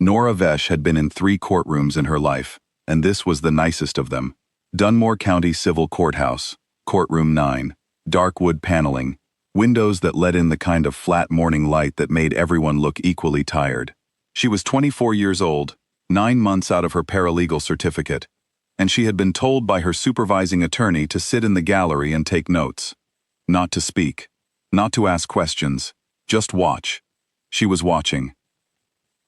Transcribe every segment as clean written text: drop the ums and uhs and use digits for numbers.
Nora Vesh had been in 3 courtrooms in her life, and this was the nicest of them. Dunmore County Civil Courthouse, Courtroom 9, dark wood paneling, windows that let in the kind of flat morning light that made everyone look equally tired. She was 24 years old, 9 months out of her paralegal certificate, and she had been told by her supervising attorney to sit in the gallery and take notes. Not to speak, not to ask questions, just watch. She was watching.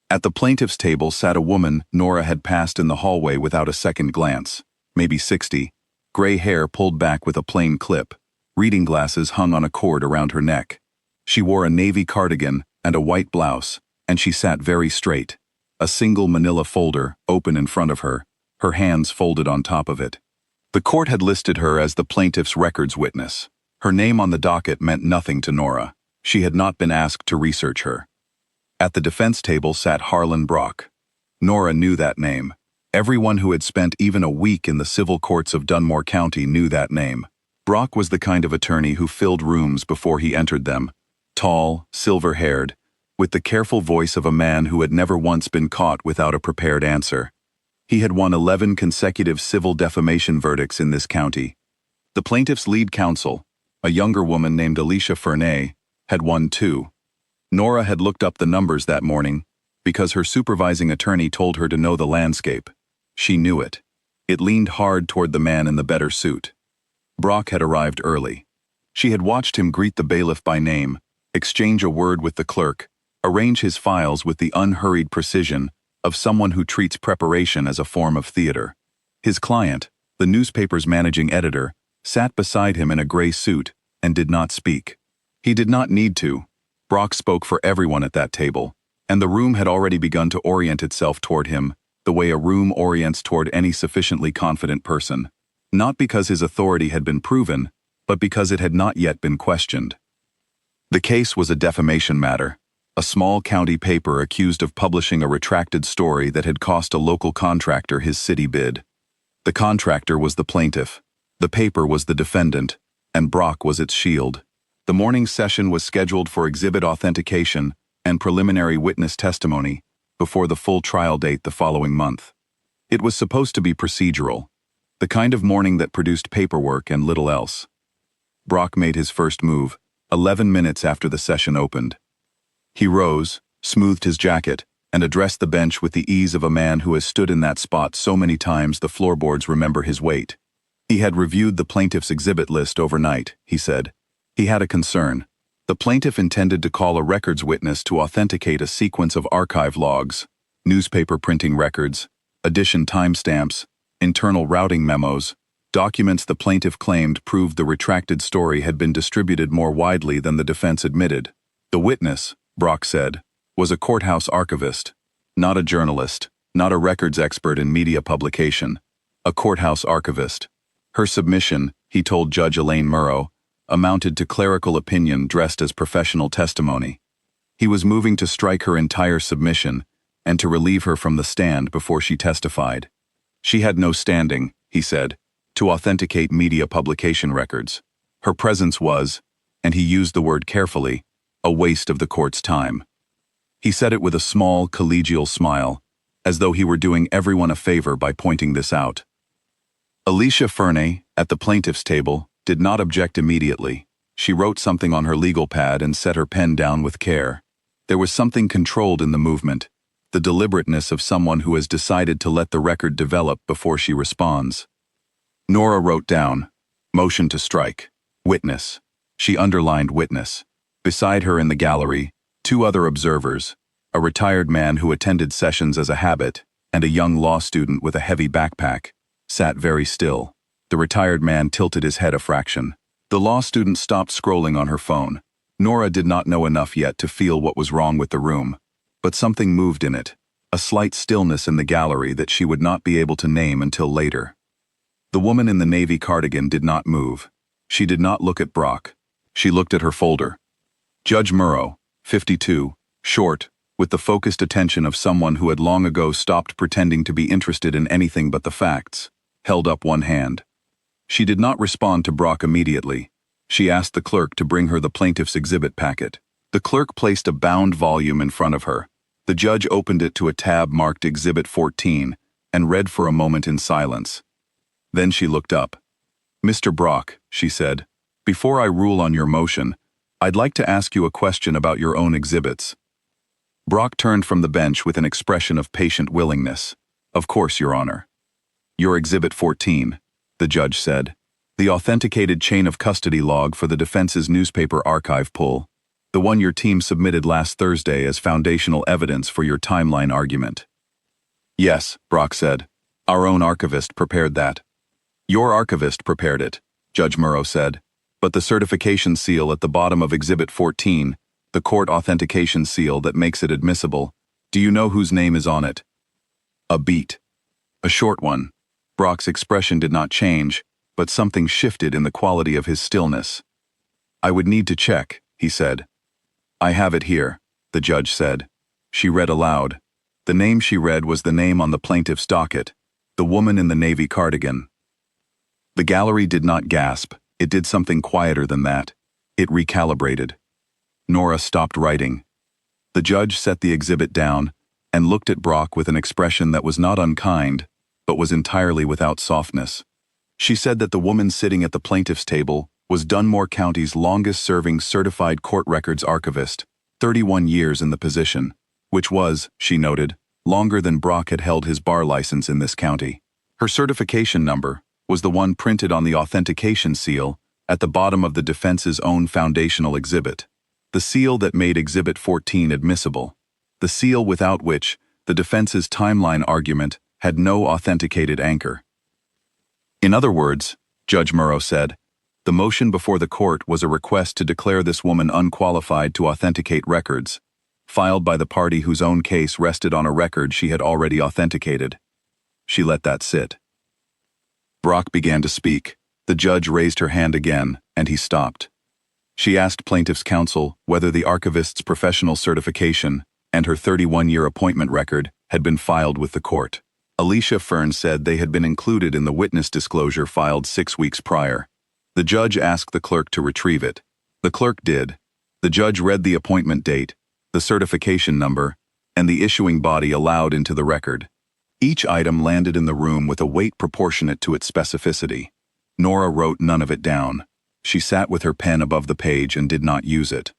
At the plaintiff's table sat a woman Nora had passed in the hallway without a second glance, maybe 60, gray hair pulled back with a plain clip, reading glasses hung on a cord around her neck. She wore a navy cardigan and a white blouse, and she sat very straight, a single manila folder open in front of her, her hands folded on top of it. The court had listed her as the plaintiff's records witness. Her name on the docket meant nothing to Nora. She had not been asked to research her. At the defense table sat Harlan Brock. Nora knew that name. Everyone who had spent even a week in the civil courts of Dunmore County knew that name. Brock was the kind of attorney who filled rooms before he entered them, tall, silver-haired, with the careful voice of a man who had never once been caught without a prepared answer. He had won 11 consecutive civil defamation verdicts in this county. The plaintiff's lead counsel, a younger woman named Alicia Fernay, had won 2. Nora had looked up the numbers that morning because her supervising attorney told her to know the landscape. She knew it. It leaned hard toward the man in the better suit. Brock had arrived early. She had watched him greet the bailiff by name, exchange a word with the clerk, arrange his files with the unhurried precision of someone who treats preparation as a form of theater. His client, the newspaper's managing editor, sat beside him in a gray suit and did not speak. He did not need to. Brock spoke for everyone at that table, and the room had already begun to orient itself toward him, the way a room orients toward any sufficiently confident person. Not because his authority had been proven, but because it had not yet been questioned. The case was a defamation matter. A small county paper accused of publishing a retracted story that had cost a local contractor his city bid. The contractor was the plaintiff, the paper was the defendant, and Brock was its shield. The morning session was scheduled for exhibit authentication and preliminary witness testimony before the full trial date the following month. It was supposed to be procedural, the kind of morning that produced paperwork and little else. Brock made his first move, 11 minutes after the session opened. He rose, smoothed his jacket, and addressed the bench with the ease of a man who has stood in that spot so many times the floorboards remember his weight. He had reviewed the plaintiff's exhibit list overnight, he said. He had a concern. The plaintiff intended to call a records witness to authenticate a sequence of archive logs, newspaper printing records, edition timestamps, internal routing memos, documents the plaintiff claimed proved the retracted story had been distributed more widely than the defense admitted. The witness, Brock said, was a courthouse archivist, not a journalist, not a records expert in media publication, a courthouse archivist. Her submission, he told Judge Elaine Murrow, amounted to clerical opinion dressed as professional testimony. He was moving to strike her entire submission and to relieve her from the stand before she testified. She had no standing, he said, to authenticate media publication records. Her presence was, and he used the word carefully, a waste of the court's time. He said it with a small, collegial smile, as though he were doing everyone a favor by pointing this out. Alicia Fernay, at the plaintiff's table, did not object immediately. She wrote something on her legal pad and set her pen down with care. There was something controlled in the movement, the deliberateness of someone who has decided to let the record develop before she responds. Nora wrote down, motion to strike, witness. She underlined witness. Beside her in the gallery, 2 other observers, a retired man who attended sessions as a habit, and a young law student with a heavy backpack, sat very still. The retired man tilted his head a fraction. The law student stopped scrolling on her phone. Nora did not know enough yet to feel what was wrong with the room, but something moved in it, a slight stillness in the gallery that she would not be able to name until later. The woman in the navy cardigan did not move. She did not look at Brock. She looked at her folder. Judge Murrow, 52, short, with the focused attention of someone who had long ago stopped pretending to be interested in anything but the facts, held up one hand. She did not respond to Brock immediately. She asked the clerk to bring her the plaintiff's exhibit packet. The clerk placed a bound volume in front of her. The judge opened it to a tab marked Exhibit 14 and read for a moment in silence. Then she looked up. "Mr. Brock," she said, "before I rule on your motion, I'd like to ask you a question about your own exhibits." Brock turned from the bench with an expression of patient willingness. "Of course, Your Honor." "Your Exhibit 14, the judge said. "The authenticated chain of custody log for the defense's newspaper archive pull. The one your team submitted last Thursday as foundational evidence for your timeline argument." "Yes," Brock said. "Our own archivist prepared that." "Your archivist prepared it," Judge Murrow said. "But the certification seal at the bottom of Exhibit 14, the court authentication seal that makes it admissible, do you know whose name is on it?" "A beat. A short one." Brock's expression did not change, but something shifted in the quality of his stillness. "I would need to check," he said. "I have it here," the judge said. She read aloud. The name she read was the name on the plaintiff's docket, the woman in the navy cardigan. The gallery did not gasp. It did something quieter than that. It recalibrated. Nora stopped writing. The judge set the exhibit down and looked at Brock with an expression that was not unkind, but was entirely without softness. She said that the woman sitting at the plaintiff's table was Dunmore County's longest-serving certified court records archivist, 31 years in the position, which was, she noted, longer than Brock had held his bar license in this county. Her certification number was the one printed on the authentication seal at the bottom of the defense's own foundational exhibit, the seal that made Exhibit 14 admissible, the seal without which the defense's timeline argument had no authenticated anchor. In other words, Judge Murrow said, the motion before the court was a request to declare this woman unqualified to authenticate records, filed by the party whose own case rested on a record she had already authenticated. She let that sit. Brock began to speak. The judge raised her hand again, and he stopped. She asked plaintiff's counsel whether the archivist's professional certification and her 31-year appointment record had been filed with the court. Alicia Fern said they had been included in the witness disclosure filed 6 weeks prior. The judge asked the clerk to retrieve it. The clerk did. The judge read the appointment date, the certification number, and the issuing body allowed into the record. Each item landed in the room with a weight proportionate to its specificity. Nora wrote none of it down. She sat with her pen above the page and did not use it.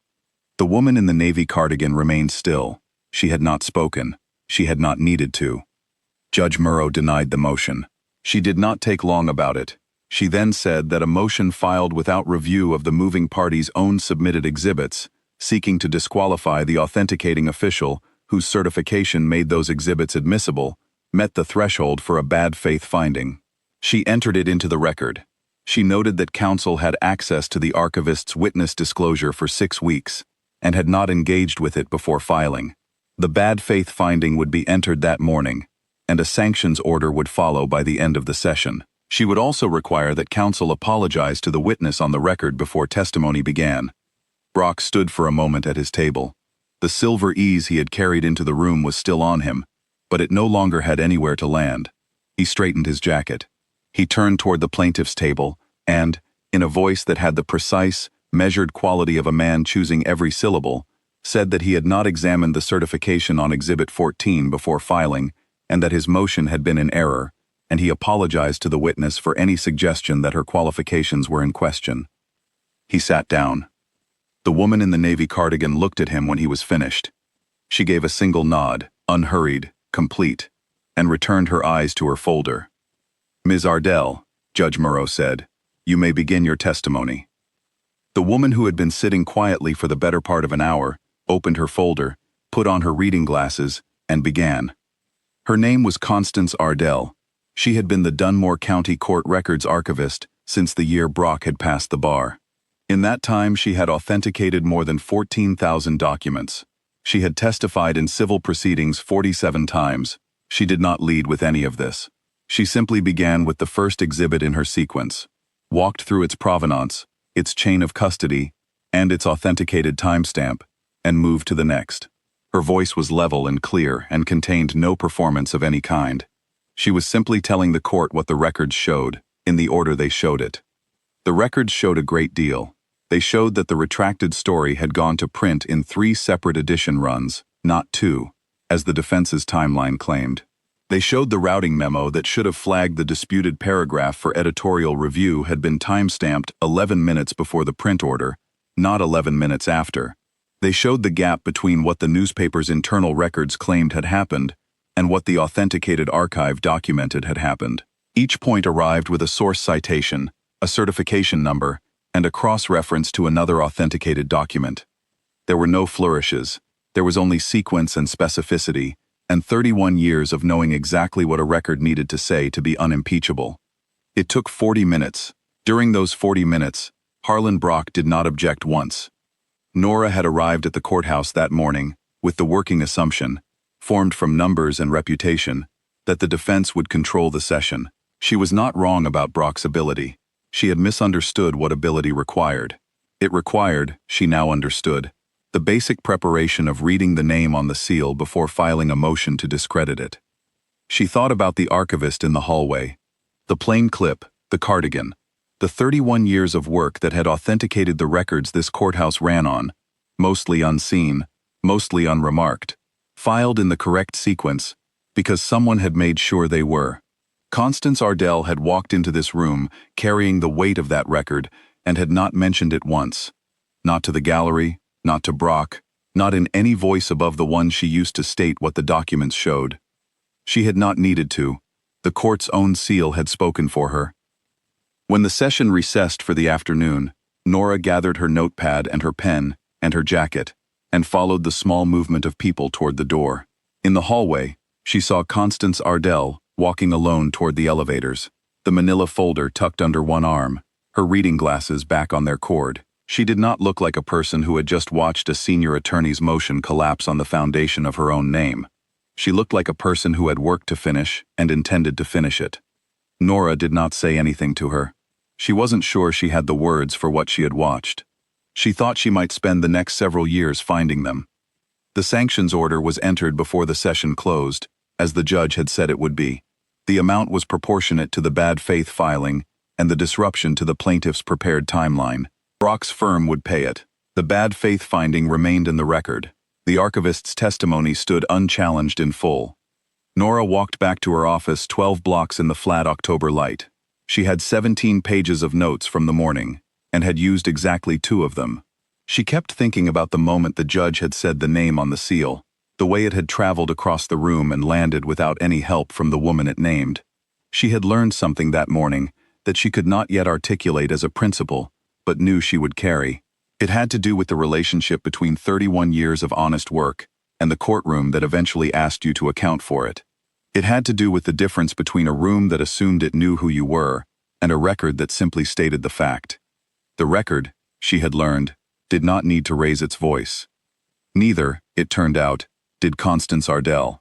The woman in the navy cardigan remained still. She had not spoken. She had not needed to. Judge Murrow denied the motion. She did not take long about it. She then said that a motion filed without review of the moving party's own submitted exhibits, seeking to disqualify the authenticating official whose certification made those exhibits admissible, met the threshold for a bad faith finding. She entered it into the record. She noted that counsel had access to the archivist's witness disclosure for 6 weeks and had not engaged with it before filing. The bad faith finding would be entered that morning, and a sanctions order would follow by the end of the session. She would also require that counsel apologize to the witness on the record before testimony began. Brock stood for a moment at his table. The silver ease he had carried into the room was still on him, but it no longer had anywhere to land. He straightened his jacket. He turned toward the plaintiff's table and, in a voice that had the precise, measured quality of a man choosing every syllable, said that he had not examined the certification on Exhibit 14 before filing and that his motion had been in error, and he apologized to the witness for any suggestion that her qualifications were in question. He sat down. The woman in the navy cardigan looked at him when he was finished. She gave a single nod, unhurried, complete, and returned her eyes to her folder. "Ms. Ardell," Judge Murrow said, "you may begin your testimony." The woman, who had been sitting quietly for the better part of an hour, opened her folder, put on her reading glasses, and began. Her name was Constance Ardell. She had been the Dunmore County Court Records archivist since the year Brock had passed the bar. In that time, she had authenticated more than 14,000 documents. She had testified in civil proceedings 47 times. She did not lead with any of this. She simply began with the first exhibit in her sequence, walked through its provenance, its chain of custody, and its authenticated timestamp, and moved to the next. Her voice was level and clear and contained no performance of any kind. She was simply telling the court what the records showed, in the order they showed it. The records showed a great deal. They showed that the retracted story had gone to print in 3 separate edition runs, not 2, as the defense's timeline claimed. They showed the routing memo that should have flagged the disputed paragraph for editorial review had been time-stamped 11 minutes before the print order, not 11 minutes after. They showed the gap between what the newspaper's internal records claimed had happened and what the authenticated archive documented had happened. Each point arrived with a source citation, a certification number, and a cross-reference to another authenticated document. There were no flourishes. There was only sequence and specificity, and 31 years of knowing exactly what a record needed to say to be unimpeachable. It took 40 minutes. During those 40 minutes, Harlan Brock did not object once. Nora had arrived at the courthouse that morning with the working assumption, formed from numbers and reputation, that the defense would control the session. She was not wrong about Brock's ability. She had misunderstood what ability required. It required, she now understood, the basic preparation of reading the name on the seal before filing a motion to discredit it. She thought about the archivist in the hallway, the plain clip, the cardigan, the 31 years of work that had authenticated the records this courthouse ran on, mostly unseen, mostly unremarked, filed in the correct sequence, because someone had made sure they were. Constance Ardell had walked into this room carrying the weight of that record and had not mentioned it once. Not to the gallery, not to Brock, not in any voice above the one she used to state what the documents showed. She had not needed to. The court's own seal had spoken for her. When the session recessed for the afternoon, Nora gathered her notepad and her pen and her jacket and followed the small movement of people toward the door. In the hallway, she saw Constance Ardell walking alone toward the elevators, the manila folder tucked under one arm, her reading glasses back on their cord. She did not look like a person who had just watched a senior attorney's motion collapse on the foundation of her own name. She looked like a person who had work to finish and intended to finish it. Nora did not say anything to her. She wasn't sure she had the words for what she had watched. She thought she might spend the next several years finding them. The sanctions order was entered before the session closed, as the judge had said it would be. The amount was proportionate to the bad faith filing and the disruption to the plaintiff's prepared timeline. Brock's firm would pay it. The bad faith finding remained in the record. The archivist's testimony stood unchallenged in full. Nora walked back to her office 12 blocks in the flat October light. She had 17 pages of notes from the morning, and had used exactly 2 of them. She kept thinking about the moment the judge had said the name on the seal, the way it had traveled across the room and landed without any help from the woman it named. She had learned something that morning that she could not yet articulate as a principle, but knew she would carry. It had to do with the relationship between 31 years of honest work and the courtroom that eventually asked you to account for it. It had to do with the difference between a room that assumed it knew who you were and a record that simply stated the fact. The record, she had learned, did not need to raise its voice. Neither, it turned out, did Constance Ardell.